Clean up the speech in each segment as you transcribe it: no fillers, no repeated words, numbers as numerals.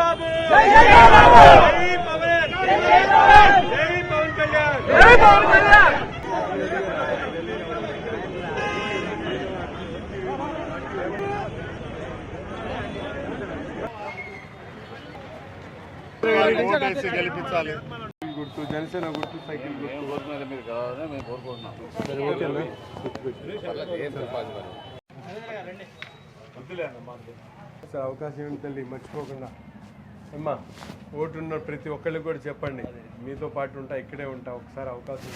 బాబు జై పవన్ జై పవన్ కళ్యాణ్ జై పవన్ కళ్యాణ్ గెలిపించాలి గుర్తు జనసేన గుర్తు సైకిల్ గుర్తు మీరు కావాలని మేము కోరుకుంటున్నాం. సార్ అవకాశం ఏంటి తల్లి మర్చిపోకుండా అమ్మా ఓటు ఉన్న ప్రతి ఒక్కరికి కూడా చెప్పండి మీతో పాటు ఉంటా ఇక్కడే ఉంటా ఒకసారి అవకాశం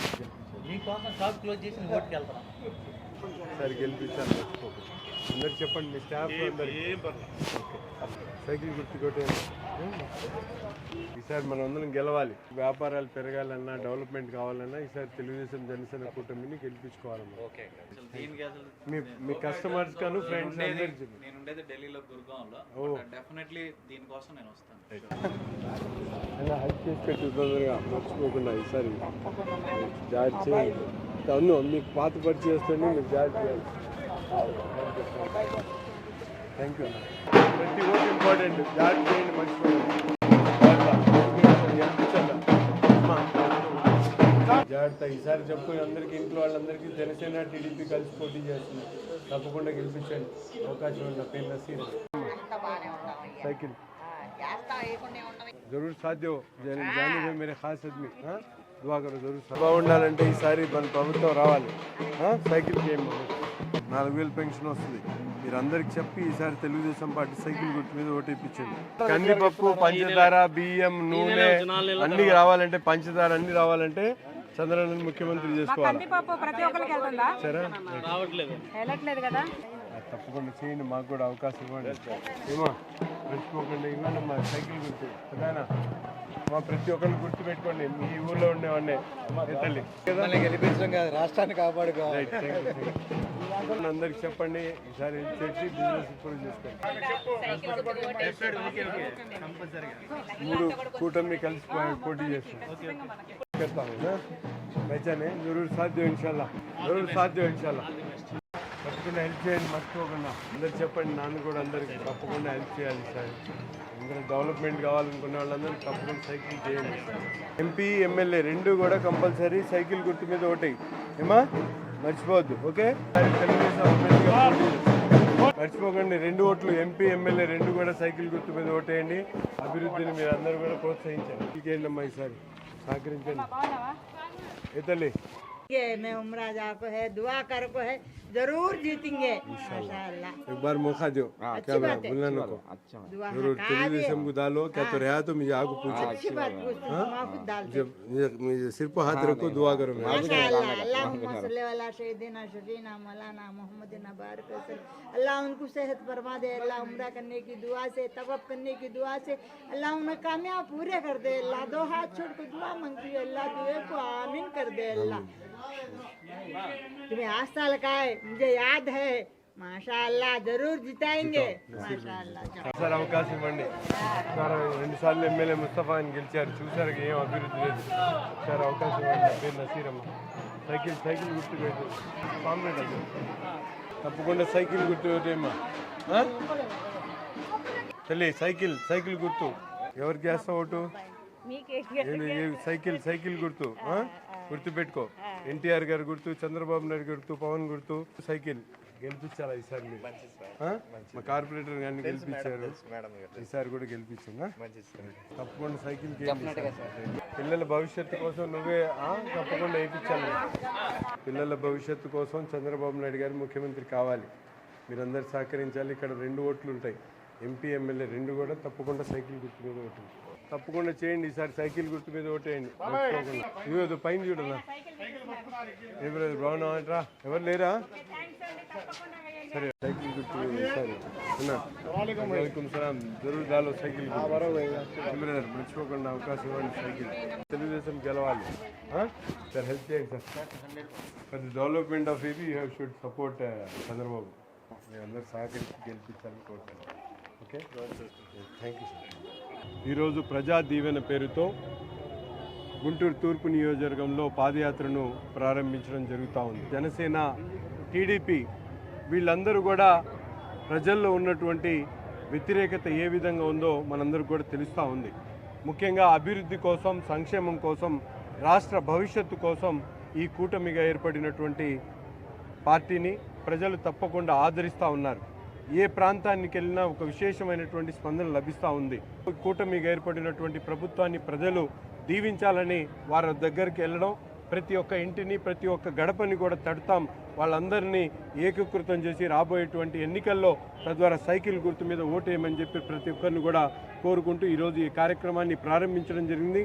సరే గెలిపించాలి మర్చిపోకుండా అందరికి చెప్పండి మీ స్టాఫ్ సైకిల్ గుర్తుకోటే ఈసారి మనం అందరం గెలవాలి వ్యాపారాలు పెరగాలన్నా డెవలప్మెంట్ కావాలన్నా ఈసారి తెలుగుదేశం జనసేన కూటమిని గెలిపించుకోవాలన్నా మీ కస్టమర్స్ కాను ఫ్రెండ్స్ అందరికి ఢిల్లీలో గుర్గాంలో డెఫినెట్లీ దీనికోసం నేను వస్తాను అలా హెల్ప్ చేసి పెట్టి తొందరగా మర్చిపోకుండా ఈసారి జాడ్ చేయండి అవును మీకు పాత పరిచయం చేస్తుంది మీకు జాడ్ చేయాలి థ్యాంక్ యూ ప్రతి ఓటు ఇంపార్టెంట్ జాడ్ చేయండి మర్చిపోయింది జాగ్రత్త ఈసారి చెప్పు అందరికీ ఇంట్లో వాళ్ళందరికీ జనసేన టీడీపీ కలిసి పోటీ చేస్తుంది తప్పకుండా గెలిపించండి అవకాశం ఉంది నా పేరు నసీర్ साइकिल जरूर साथ दो जाने में मेरे खास आदमी दुआ करो जरूर బాగుండాలంటే ఈసారి మన ప్రభుత్వం రావాలి సైకిల్ గేమ్ 4000 పెన్షన్ వస్తుంది మీరు అందరికి చెప్పి ఈసారి తెలుగుదేశం పార్టీ సైకిల్ గుర్తు మీద ఓటు ఇప్పించండి కందిపప్పు పంచదార బియ్యం నూనె అన్ని రావాలంటే పంచదార అన్ని రావాలంటే చంద్రబాబు ముఖ్యమంత్రి చేసుకోవాలి తప్పకుండా చేయండి మాకు కూడా అవకాశం ఇవ్వండి ఏమో మర్చిపోకండి ఇవ్వండి మా సైకిల్ గుర్తు అదేనా మా ప్రతి ఒక్కరిని గుర్తు పెట్టుకోండి మీ ఊళ్ళో ఉండేవాడిని తల్లి గెలిపించడం కాదు రాష్ట్రాన్ని కాపాడుకోవాలి అందరికి చెప్పండి ఈసారి చేసి బిజినెస్ ఇంప్రూవ్ చేసుకోండి 3 కూటమి కలిసి పోటీ చేస్తాం పైచానే జరూర్ సాధ్యం ఇంషాల్లా జరూర్ సాధ్యం ఇన్షాల్లా తప్పకుండా హెల్ప్ చేయండి మర్చిపోకుండా అందరు చెప్పండి నాన్న కూడా అందరికి తప్పకుండా హెల్ప్ చేయాలి సార్ అందరూ డెవలప్మెంట్ కావాలనుకునే వాళ్ళందరూ తప్పకుండా సైకిల్ చేయండి ఎంపీ ఎమ్మెల్యే రెండు కూడా కంపల్సరీ సైకిల్ గుర్తు మీద ఓటేయి ఏమా మర్చిపోవద్దు ఓకే మర్చిపోకండి 2 ఓట్లు ఎంపీ ఎమ్మెల్యే 2 కూడా సైకిల్ గుర్తు మీద ఓటేయండి అభివృద్ధిని మీరు అందరూ కూడా ప్రోత్సహించండి ఇంకేంటమ్మా ఈసారి సహకరించండి ఏ తల్లి मैं उमरा जा को है दुआ कर को है जरूर जीतेंगे माशाअल्लाह एक बार मौका दो क्या बात बोलना को जरूर टेलीविजन को डालो क्या तो रहा तो मुझे आगे पूछो अच्छी बात जब सिर पर हाथ रखो दुआ करो माशाअल्लाह अल्लाहुम्मा सल्ली अला सय्यिदिना शफीना मौलाना मोहम्मद बारिक वसल्लम अल्लाह उनको सेहत फरमा दे अल्लाह उम्रा करने की दुआ से तवफ करने की दुआ से अल्लाह उन्हें कामयाब पूरे कर दे अल्लाह 2 हाथ छोड़ के दुआ मांगती है अल्लाह दुआ को आमीन कर दे अल्लाह तुम्हें 8 साल का है मुझे याद है माशाअल्लाह जरूर जिताएंगे माशाअल्लाह సార్ అవకాశం ఇవ్వండి సార్ 2 సార్లు ఎమ్మెల్యే ముస్తఫాని గెలిచారు చూసారు ఏం అభివృద్ధి లేదు సార్ అవకాశం ఇవ్వండి పేరు నసీరమ్మ సైకిల్ గుర్తు పెట్టు కాంప్లీట్ అది తప్పకుండా సైకిల్ గుర్తు పెట్టేమ్మా తల్లి సైకిల్ గుర్తు ఎవరికి వేస్తావు ఓటు సైకిల్ గుర్తు గుర్తు పెట్టుకో ఎన్టీఆర్ గారు గుర్తు చంద్రబాబు నాయుడు గుర్తు పవన్ గుర్తు సైకిల్ గెలిపించాలా ఈసారి మీరు మా కార్పొరేటర్ గారిని గెలిపించారు ఈసారి కూడా గెలిపించిందా తప్పకుండా సైకిల్ పిల్లల భవిష్యత్తు కోసం నువ్వే తప్పకుండా వేయించాలి పిల్లల భవిష్యత్తు కోసం చంద్రబాబు నాయుడు గారు ముఖ్యమంత్రి కావాలి మీరందరూ సహకరించాలి ఇక్కడ 2 ఓట్లు ఉంటాయి ఎంపీ ఎమ్మెల్యే 2 కూడా తప్పకుండా సైకిల్ గుర్తు మీద ఓటు తప్పకుండా చేయండి ఈసారి సైకిల్ గుర్తు మీద ఓటేయండి ఇవ్వదు పైన చూడనా ఎవరు బాగున్నామంటరా ఎవరు లేరా సరే సైకిల్ గుర్తు మీద ఈసారి వాలేకుమ్ సలాం జరూర్ దాలో సైకిల్ మర్చిపోకుండా అవకాశం ఇవ్వండి సైకిల్ తెలుగుదేశం గెలవాలి సార్ హెల్ప్ చేయండి sir for the development of AP you have should support Chandrababu మీరు అందరూ సహకరించి గెలిపించాలని కోరుతున్నాను ఓకే థ్యాంక్ యూ సార్ ఈరోజు ప్రజా దీవెన పేరుతో గుంటూరు తూర్పు నియోజకవర్గంలో పాదయాత్రను ప్రారంభించడం జరుగుతూ ఉంది జనసేన టీడీపీ వీళ్ళందరూ కూడా ప్రజల్లో ఉన్నటువంటి వ్యతిరేకత ఏ విధంగా ఉందో మనందరికీ కూడా తెలుస్తూ ఉంది. ముఖ్యంగా అభివృద్ధి కోసం, సంక్షేమం కోసం, రాష్ట్ర భవిష్యత్తు కోసం ఈ కూటమిగా ఏర్పడినటువంటి పార్టీని ప్రజలు తప్పకుండా ఆదరిస్తూ ఉన్నారు. ఏ ప్రాంతానికి వెళ్ళినా ఒక విశేషమైనటువంటి స్పందన లభిస్తూ ఉంది. కూటమిగా ఏర్పడినటువంటి ప్రభుత్వాన్ని ప్రజలు దీవించాలని వారి దగ్గరికి వెళ్ళడం, ప్రతి ఒక్క ఇంటిని, ప్రతి ఒక్క గడపని కూడా తడతాం, వాళ్ళందరినీ ఏకీకృతం చేసి రాబోయేటువంటి ఎన్నికల్లో తద్వారా సైకిల్ గుర్తు మీద ఓటేయమని చెప్పి ప్రతి ఒక్కరిని కూడా కోరుకుంటూ ఈరోజు ఈ కార్యక్రమాన్ని ప్రారంభించడం జరిగింది.